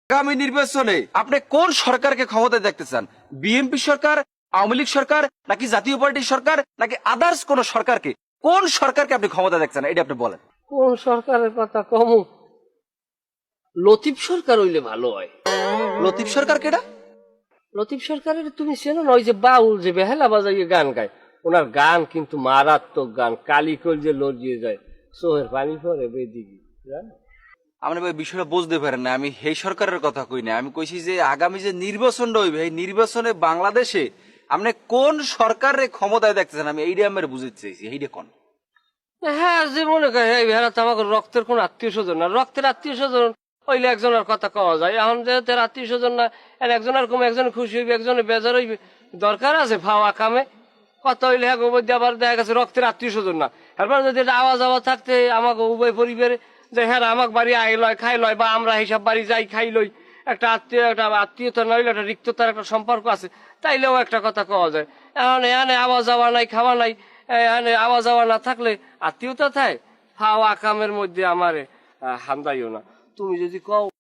আগামী নির্বাচনে আপনি কোন সরকারকে ক্ষমতায় দেখতে চান? বিএনপি সরকার, আওয়ামী লীগ সরকার, নাকি জাতীয় পার্টির সরকার, নাকি আদার্স কোন সরকারকে? কোন সরকারকে আপনি ক্ষমতা দেখছেন এটা আপনি বলেন। কোন সরকারের কথা কমু? লতিফ সরকার হইলে ভালো হয়। লতিফ সরকার কেডা? লতিফ সরকারের তুমি চেনো না? ওই যে বাউল যে বেহালা বাজাইয়ে গান গায়, ওনার গান কিন্তু মারাত্মক গান, কালিকল যে লজিয়ে যায়, চোখের পানি পরে বেদিকে, জানো? আপনি ভাই বিষয়টা বুঝতে পারেন না, আমি এই সরকারের কথা কই না, আমি কইছি যে আগামী যে নির্বাচনটা হইবে এই নির্বাচনে বাংলাদেশে আপনি কোন সরকারের ক্ষমতায় দেখতেছেন, আমি এইটা আমার বুঝতে চাইছি, এইটা কোন? হ্যাঁ, যে মনে করে এই বেহালা তো আমাকে রক্তের কোন আত্মীয় স্বজন না, রক্তের আত্মীয় স্বজন হইলে একজনের কথা কওয়া যায়। এখন যেহেতু আত্মীয় স্বজন না, একজনের কম একজন খুশি হইবে, একজনের বেজার হইবে, দরকার আছে ফাওয়া কামে কথা হইলে হ্যাঁ মধ্যে আবার দেখা গেছে রক্তের আত্মীয় স্বজন না, এরপর যদি এটা আওয়াজ আওয়াজ থাকতে আমাকে উভয় পরিবারে যে হ্যাঁ আমাকে বাড়ি আই লয় খাই লয়, বা আমরা হিসাব বাড়ি যাই খাই লই, একটা আত্মীয়তা নইলে একটা রিক্ততার একটা সম্পর্ক আছে, তাইলেও একটা কথা কওয়া যায়। এখন এখানে আওয়াজ যাওয়া নাই, খাওয়া নাই, এখানে আওয়াজ যাওয়া না থাকলে আত্মীয়তা থাকে, ফাওয়া কামের মধ্যে আমারে হান্দাইও না। তুমি যদি কও